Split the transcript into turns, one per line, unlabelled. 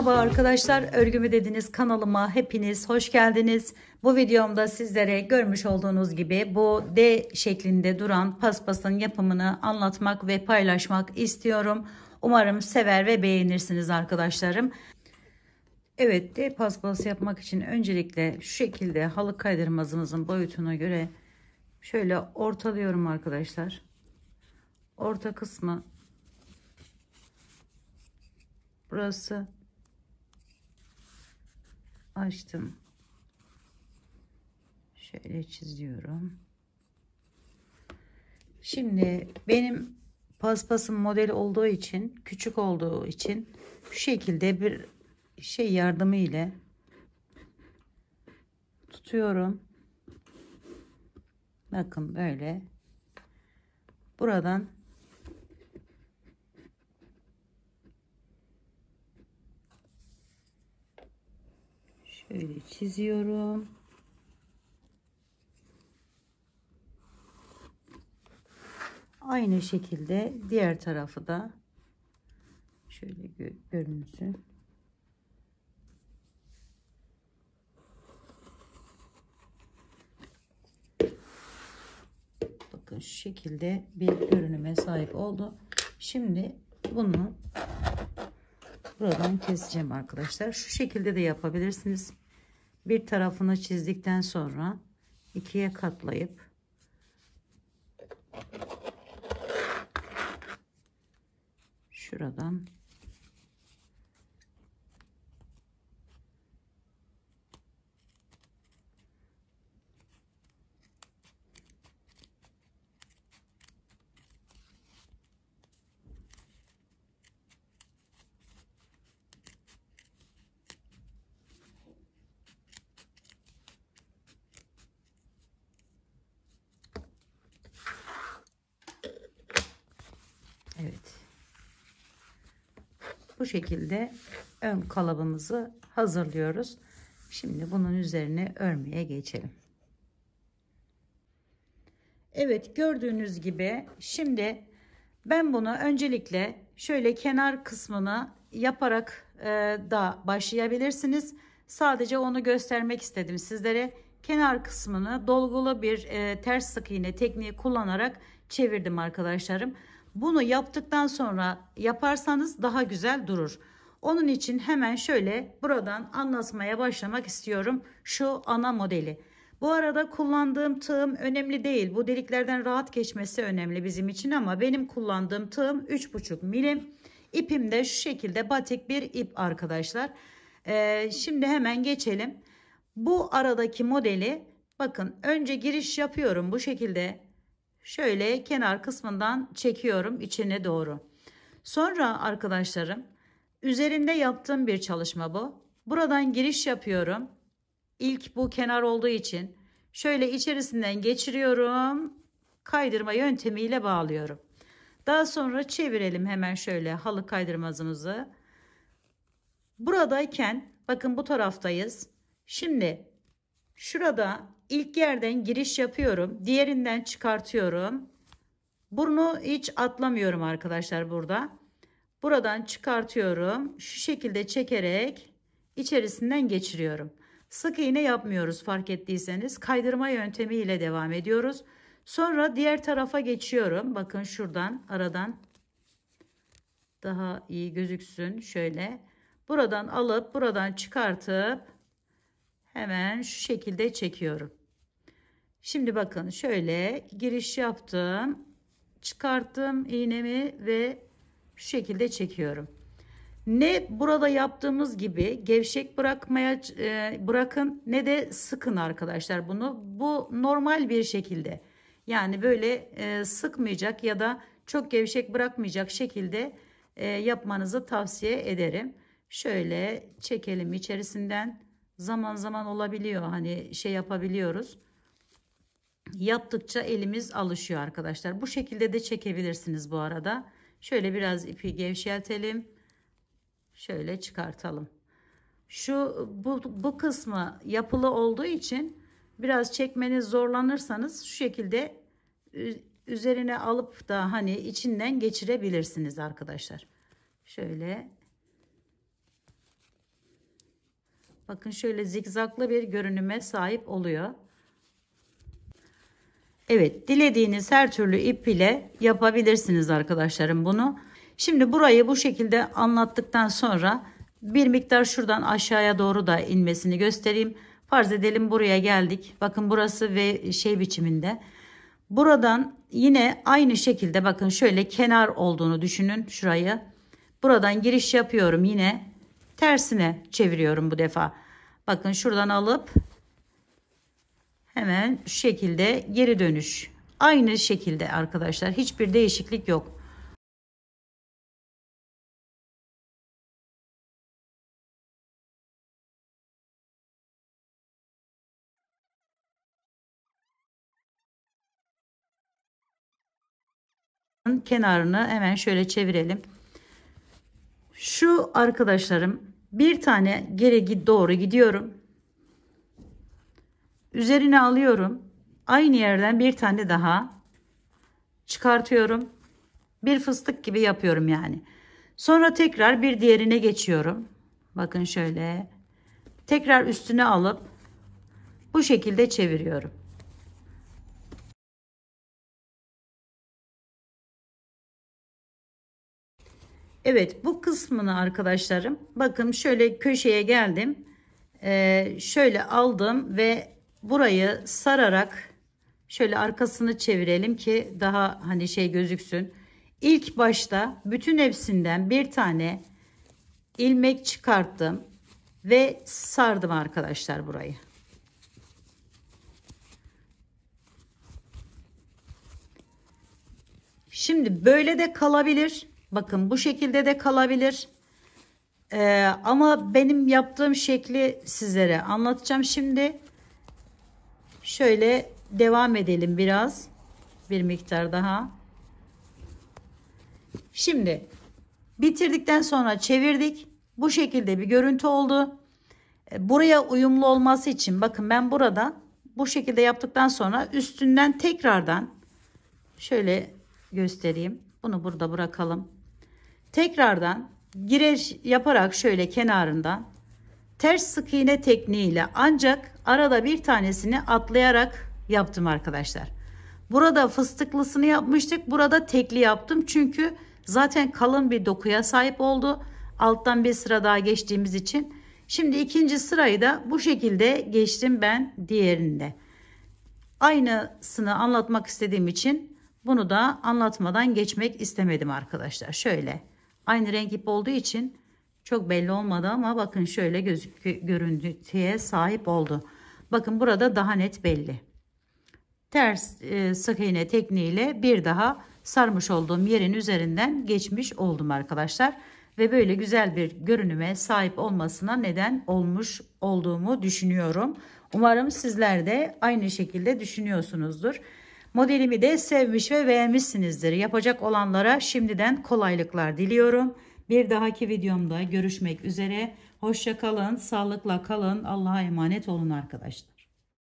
Merhaba arkadaşlar, örgümü dediniz kanalıma hepiniz hoş geldiniz. Bu videomda sizlere görmüş olduğunuz gibi bu D şeklinde duran paspasın yapımını anlatmak ve paylaşmak istiyorum. Umarım sever ve beğenirsiniz arkadaşlarım. Evet, D paspası yapmak için öncelikle şu şekilde halı kaydırmazımızın boyutuna göre şöyle ortalıyorum arkadaşlar. Orta kısmı burası, açtım, şöyle çiziyorum. Şimdi benim paspasım model olduğu için, küçük olduğu için şu şekilde bir şey yardımı ile tutuyorum. Bakın böyle buradan şöyle çiziyorum. Aynı şekilde diğer tarafı da şöyle görünsün. Bakın şu şekilde bir görünüme sahip oldu. Şimdi bunu buradan keseceğim arkadaşlar. Şu şekilde de yapabilirsiniz. Bir tarafını çizdikten sonra ikiye katlayıp şuradan evet, bu şekilde ön kalıbımızı hazırlıyoruz. Şimdi bunun üzerine örmeye geçelim. Evet, gördüğünüz gibi şimdi ben bunu öncelikle şöyle kenar kısmını yaparak da başlayabilirsiniz. Sadece onu göstermek istedim sizlere. Kenar kısmını dolgulu bir ters sık iğne tekniği kullanarak çevirdim arkadaşlarım. Bunu yaptıktan sonra yaparsanız daha güzel durur. Onun için hemen şöyle buradan anlatmaya başlamak istiyorum şu ana modeli. Bu arada kullandığım tığım önemli değil. Bu deliklerden rahat geçmesi önemli bizim için ama benim kullandığım tığım 3,5 milim. İpim de şu şekilde batik bir ip arkadaşlar. Şimdi hemen geçelim. Bu aradaki modeli bakın, önce giriş yapıyorum bu şekilde. Şöyle kenar kısmından çekiyorum içine doğru. Sonra arkadaşlarım üzerinde yaptığım bir çalışma bu. Buradan giriş yapıyorum. İlk bu kenar olduğu için şöyle içerisinden geçiriyorum. Kaydırma yöntemiyle bağlıyorum. Daha sonra çevirelim hemen şöyle halı kaydırmazımızı. Buradayken bakın bu taraftayız. Şimdi şurada ilk yerden giriş yapıyorum. Diğerinden çıkartıyorum. Bunu hiç atlamıyorum arkadaşlar burada. Buradan çıkartıyorum. Şu şekilde çekerek içerisinden geçiriyorum. Sık iğne yapmıyoruz fark ettiyseniz. Kaydırma yöntemiyle devam ediyoruz. Sonra diğer tarafa geçiyorum. Bakın şuradan aradan daha iyi gözüksün. Şöyle buradan alıp buradan çıkartıp hemen şu şekilde çekiyorum. Şimdi bakın şöyle giriş yaptım. Çıkarttım iğnemi ve şu şekilde çekiyorum. Ne burada yaptığımız gibi gevşek bırakmaya bırakın ne de sıkın arkadaşlar bunu. Bu normal bir şekilde. Yani böyle sıkmayacak ya da çok gevşek bırakmayacak şekilde yapmanızı tavsiye ederim. Şöyle çekelim içerisinden. Zaman zaman olabiliyor, hani şey yapabiliyoruz. Yaptıkça elimiz alışıyor arkadaşlar. Bu şekilde de çekebilirsiniz bu arada. Şöyle biraz ipi gevşeltelim. Şöyle çıkartalım. Bu kısmı yapılı olduğu için biraz çekmeniz zorlanırsanız şu şekilde üzerine alıp da hani içinden geçirebilirsiniz arkadaşlar. Şöyle Bakın şöyle zigzaglı bir görünüme sahip oluyor. Evet, dilediğiniz her türlü ip ile yapabilirsiniz arkadaşlarım bunu. Şimdi burayı bu şekilde anlattıktan sonra bir miktar şuradan aşağıya doğru da inmesini göstereyim. Farz edelim buraya geldik. Bakın burası V şey biçiminde. Buradan yine aynı şekilde bakın şöyle kenar olduğunu düşünün şurayı. Buradan giriş yapıyorum, yine tersine çeviriyorum bu defa. Bakın şuradan alıp hemen şu şekilde geri dönüş. Aynı şekilde arkadaşlar, hiçbir değişiklik yok. Kenarını hemen şöyle çevirelim. Şu arkadaşlarım, bir tane geri doğru gidiyorum. Üzerine alıyorum. Aynı yerden bir tane daha çıkartıyorum. Bir fıstık gibi yapıyorum yani. Sonra tekrar bir diğerine geçiyorum. Bakın şöyle. Tekrar üstüne alıp bu şekilde çeviriyorum. Evet, bu kısmını arkadaşlarım, bakın şöyle köşeye geldim. Şöyle aldım ve burayı sararak şöyle arkasını çevirelim ki daha hani şey gözüksün. İlk başta bütün hepsinden bir tane ilmek çıkarttım ve sardım arkadaşlar burayı. Şimdi böyle de kalabilir. Bakın bu şekilde de kalabilir. Ama benim yaptığım şekli sizlere anlatacağım şimdi. Şöyle devam edelim biraz. Bir miktar daha. Şimdi bitirdikten sonra çevirdik. Bu şekilde bir görüntü oldu. Buraya uyumlu olması için bakın ben burada bu şekilde yaptıktan sonra üstünden tekrardan şöyle göstereyim. Bunu burada bırakalım. Tekrardan giriş yaparak şöyle kenarından ters sık iğne tekniğiyle, ancak arada bir tanesini atlayarak yaptım arkadaşlar. Burada fıstıklısını yapmıştık. Burada tekli yaptım. Çünkü zaten kalın bir dokuya sahip oldu. Alttan bir sıra daha geçtiğimiz için. Şimdi ikinci sırayı da bu şekilde geçtim ben diğerinde. Aynısını anlatmak istediğim için bunu da anlatmadan geçmek istemedim arkadaşlar. Şöyle aynı renk ip olduğu için çok belli olmadı ama bakın şöyle görüntüye sahip oldu. Bakın burada daha net belli. Ters sık iğne tekniğiyle bir daha sarmış olduğum yerin üzerinden geçmiş oldum arkadaşlar. Ve böyle güzel bir görünüme sahip olmasına neden olmuş olduğumu düşünüyorum. Umarım sizler de aynı şekilde düşünüyorsunuzdur. Modelimi de sevmiş ve beğenmişsinizdir. Yapacak olanlara şimdiden kolaylıklar diliyorum. Bir dahaki videomda görüşmek üzere. Hoşça kalın, sağlıkla kalın. Allah'a emanet olun arkadaşlar.